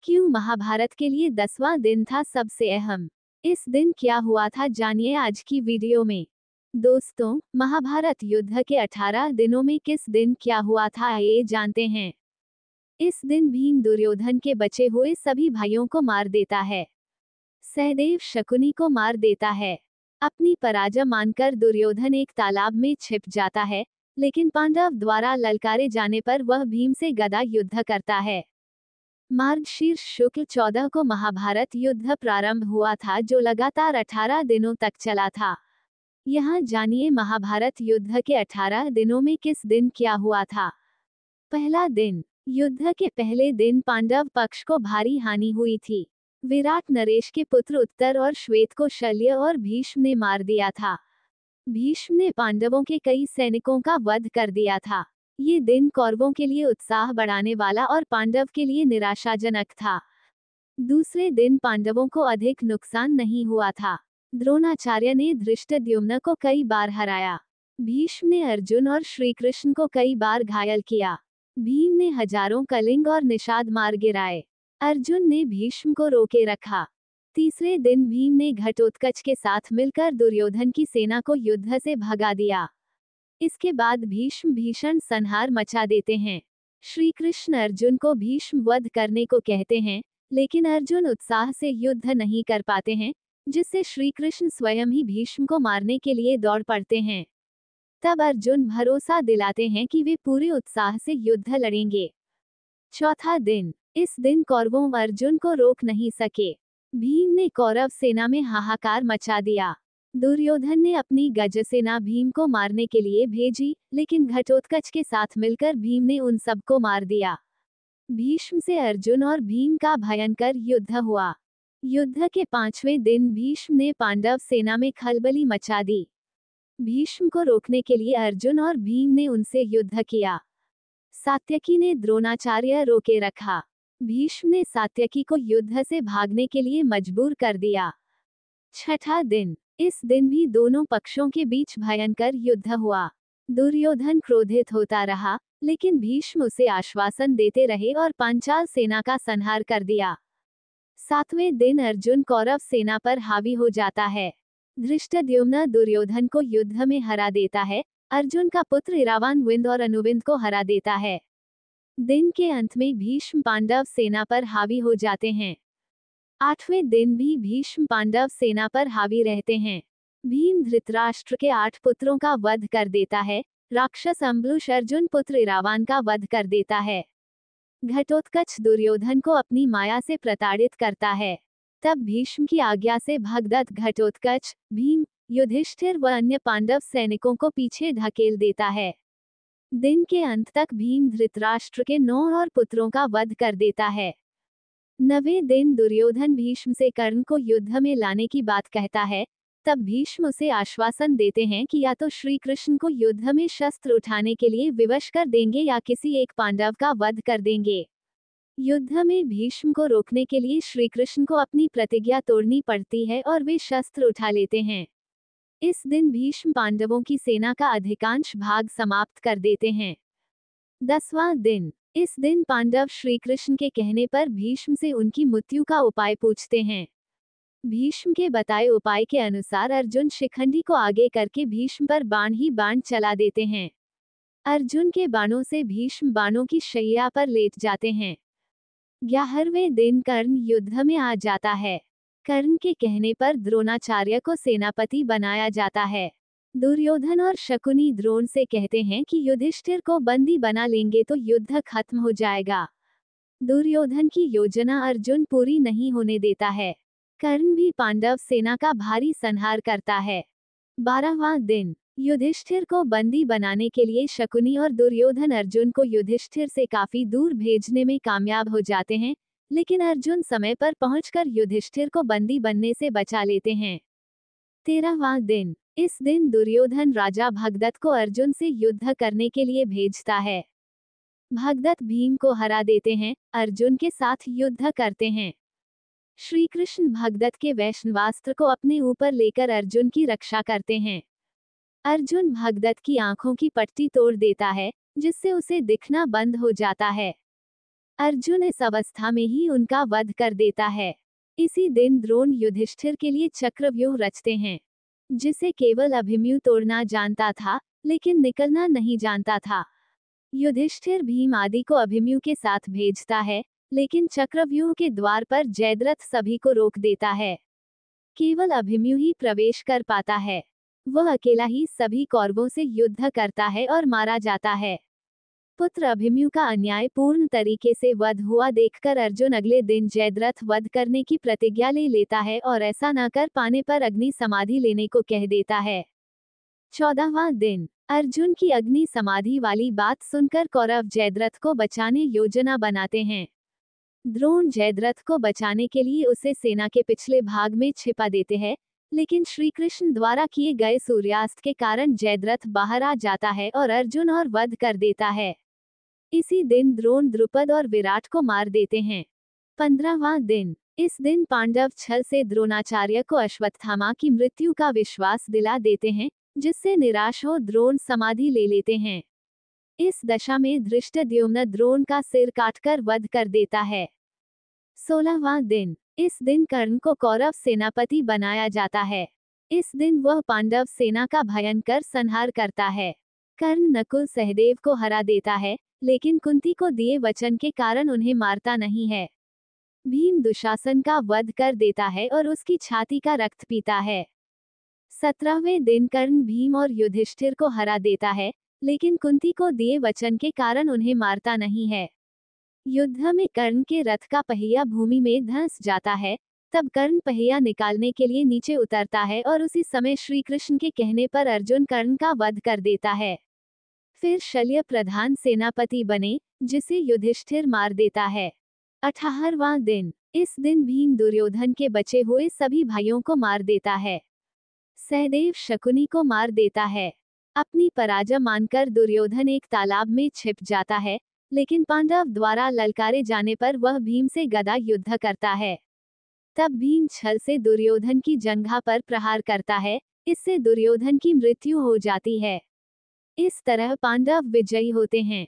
क्यों महाभारत के लिए 10वां दिन था सबसे अहम। इस दिन क्या हुआ था जानिए आज की वीडियो में। दोस्तों, महाभारत युद्ध के 18 दिनों में किस दिन क्या हुआ था आइए जानते हैं। इस दिन भीम दुर्योधन के बचे हुए सभी भाइयों को मार देता है। सहदेव शकुनी को मार देता है। अपनी पराजय मानकर दुर्योधन एक तालाब में छिप जाता है, लेकिन पांडव द्वारा ललकारे जाने पर वह भीम से गदा युद्ध करता है। मार्गशीर्ष शुक्ल 14 को महाभारत युद्ध प्रारंभ हुआ था, जो लगातार 18 दिनों तक चला था। यहाँ जानिए महाभारत युद्ध के 18 दिनों में किस दिन क्या हुआ था। पहला दिन। युद्ध के पहले दिन पांडव पक्ष को भारी हानि हुई थी। विराट नरेश के पुत्र उत्तर और श्वेत को शल्य और भीष्म ने मार दिया था। भीष्म ने पांडवों के कई सैनिकों का वध कर दिया था। ये दिन कौरवों के लिए उत्साह बढ़ाने वाला और पांडव के लिए निराशाजनक था। दूसरे दिन पांडवों को अधिक नुकसान नहीं हुआ था। द्रोणाचार्य ने धृष्टद्युम्न को कई बार हराया। भीष्म ने अर्जुन और श्रीकृष्ण को कई बार घायल किया। भीम ने हजारों कलिंग और निषाद मार गिराए। अर्जुन ने भीष्म को रोके रखा। तीसरे दिन भीम ने घटोत्कच के साथ मिलकर दुर्योधन की सेना को युद्ध से भगा दिया। इसके बाद भीष्म भीषण संहार मचा देते हैं। श्री कृष्ण अर्जुन को भीष्म वध करने को कहते हैं, लेकिन अर्जुन उत्साह से युद्ध नहीं कर पाते हैं, जिससे श्री कृष्ण स्वयं ही भीष्म को मारने के लिए दौड़ पड़ते हैं। तब अर्जुन भरोसा दिलाते हैं कि वे पूरे उत्साह से युद्ध लड़ेंगे। चौथा दिन। इस दिन कौरवों अर्जुन को रोक नहीं सके। भीम ने कौरव सेना में हाहाकार मचा दिया। दुर्योधन ने अपनी गजसेना भीम को मारने के लिए भेजी, लेकिन घटोत्कच के साथ मिलकर भीम ने उन सबको मार दिया। भीष्म से अर्जुन और भीम का भयंकर युद्ध हुआ। युद्ध के 5वें दिन भीष्म ने पांडव सेना में खलबली मचा दी। भीष्म को रोकने के लिए अर्जुन और भीम ने उनसे युद्ध किया। सात्यकी ने द्रोणाचार्य रोके रखा। भीष्म ने सात्यकी को युद्ध से भागने के लिए मजबूर कर दिया। छठा दिन। इस दिन भी दोनों पक्षों के बीच भयंकर युद्ध हुआ। दुर्योधन क्रोधित होता रहा, लेकिन भीष्म उसे आश्वासन देते रहे और पांचाल सेना का संहार कर दिया। 7वें दिन अर्जुन कौरव सेना पर हावी हो जाता है। धृष्टद्युम्न दुर्योधन को युद्ध में हरा देता है। अर्जुन का पुत्र इरावान विंद और अनुविंद को हरा देता है। दिन के अंत में भीष्म पांडव सेना पर हावी हो जाते हैं। 8वें दिन भी भीष्म पांडव सेना पर हावी रहते हैं। भीम धृतराष्ट्र के 8 पुत्रों का वध कर देता है। राक्षस अम्बुश अर्जुन पुत्र इरावान का वध कर देता है। घटोत्कच दुर्योधन को अपनी माया से प्रताड़ित करता है। तब भीष्म की आज्ञा से भगदत्त घटोत्कच, भीम, युधिष्ठिर व अन्य पांडव सैनिकों को पीछे ढकेल देता है। दिन के अंत तक भीम धृतराष्ट्र के 9 और पुत्रों का वध कर देता है। 9वें दिन दुर्योधन भीष्म से कर्ण को युद्ध में लाने की बात कहता है। तब भीष्म उसे आश्वासन देते हैं कि या तो श्री कृष्ण को युद्ध में शस्त्र उठाने के लिए विवश कर देंगे या किसी एक पांडव का वध कर देंगे। युद्ध में भीष्म को रोकने के लिए श्री कृष्ण को अपनी प्रतिज्ञा तोड़नी पड़ती है और वे शस्त्र उठा लेते हैं। इस दिन भीष्म पांडवों की सेना का अधिकांश भाग समाप्त कर देते हैं। 10वां दिन। इस दिन पांडव श्री कृष्ण के कहने पर भीष्म से उनकी मृत्यु का उपाय पूछते हैं। भीष्म के बताए उपाय के अनुसार अर्जुन शिखंडी को आगे करके भीष्म पर बाण ही बाण चला देते हैं। अर्जुन के बाणों से भीष्म बाणों की शैया पर लेट जाते हैं। 11वें दिन कर्ण युद्ध में आ जाता है। कर्ण के कहने पर द्रोणाचार्य को सेनापति बनाया जाता है। दुर्योधन और शकुनी द्रोण से कहते हैं कि युधिष्ठिर को बंदी बना लेंगे तो युद्ध खत्म हो जाएगा। दुर्योधन की योजना अर्जुन पूरी नहीं होने देता है। कर्ण भी पांडव सेना का भारी संहार करता है। 12वां दिन। युधिष्ठिर को बंदी बनाने के लिए शकुनी और दुर्योधन अर्जुन को युधिष्ठिर से काफी दूर भेजने में कामयाब हो जाते हैं, लेकिन अर्जुन समय पर पहुंचकर युधिष्ठिर को बंदी बनने से बचा लेते हैं। 13वां दिन। इस दिन दुर्योधन राजा भगदत्त को अर्जुन से युद्ध करने के लिए भेजता है। भगदत्त भीम को हरा देते हैं, अर्जुन के साथ युद्ध करते हैं। श्री कृष्ण भगदत्त के वैष्णवास्त्र को अपने ऊपर लेकर अर्जुन की रक्षा करते हैं। अर्जुन भगदत्त की आंखों की पट्टी तोड़ देता है, जिससे उसे दिखना बंद हो जाता है। अर्जुन इस अवस्था में ही उनका वध कर देता है। इसी दिन द्रोण युधिष्ठिर के लिए चक्रव्यूह रचते हैं, जिसे केवल अभिमन्यु तोड़ना जानता था, लेकिन निकलना नहीं जानता था। युधिष्ठिर भीम आदि को अभिमन्यु के साथ भेजता है, लेकिन चक्रव्यूह के द्वार पर जयद्रथ सभी को रोक देता है। केवल अभिमन्यु ही प्रवेश कर पाता है। वह अकेला ही सभी कौरवों से युद्ध करता है और मारा जाता है। पुत्र अभिमन्यु का अन्यायपूर्ण तरीके से वध हुआ देखकर अर्जुन अगले दिन जयद्रथ वध करने की प्रतिज्ञा ले लेता है और ऐसा न कर पाने पर अग्नि समाधि लेने को कह देता है। 14वां दिन। अर्जुन की अग्नि समाधि वाली बात सुनकर कौरव जयद्रथ को बचाने योजना बनाते हैं। द्रोण जयद्रथ को बचाने के लिए उसे सेना के पिछले भाग में छिपा देते हैं, लेकिन श्री कृष्ण द्वारा किए गए सूर्यास्त के कारण जयद्रथ बाहर आ जाता है और अर्जुन और वध कर देता है। इसी दिन द्रोण द्रुपद और विराट को मार देते हैं। 15वां दिन। इस दिन पांडव छल से द्रोणाचार्य को अश्वत्थामा की मृत्यु का विश्वास दिला देते हैं, जिससे निराश हो द्रोण समाधि ले लेते हैं। इस दशा में धृष्टद्युम्न द्रोण का सिर काटकर वध कर देता है। 16वां दिन। इस दिन कर्ण को कौरव सेनापति बनाया जाता है। इस दिन वह पांडव सेना का भयंकर संहार करता है। कर्ण नकुल सहदेव को हरा देता है, लेकिन कुंती को दिए वचन के कारण उन्हें मारता नहीं है। भीम दुशासन का वध कर देता है और उसकी छाती का रक्त पीता है। 17वें दिन कर्ण भीम और युधिष्ठिर को हरा देता है, लेकिन कुंती को दिए वचन के कारण उन्हें मारता नहीं है। युद्ध में कर्ण के रथ का पहिया भूमि में धंस जाता है। तब कर्ण पहिया निकालने के लिए नीचे उतरता है और उसी समय श्री कृष्ण के कहने पर अर्जुन कर्ण का वध कर देता है। फिर शल्य प्रधान सेनापति बने, जिसे युधिष्ठिर मार देता है। 18वां दिन। इस दिन भीम दुर्योधन के बचे हुए सभी भाइयों को मार देता है। सहदेव शकुनी को मार देता है। अपनी पराजय मानकर दुर्योधन एक तालाब में छिप जाता है, लेकिन पांडव द्वारा ललकारे जाने पर वह भीम से गदा युद्ध करता है। तब भीम छल से दुर्योधन की जंघा पर प्रहार करता है, इससे दुर्योधन की मृत्यु हो जाती है। इस तरह पांडव विजयी होते हैं।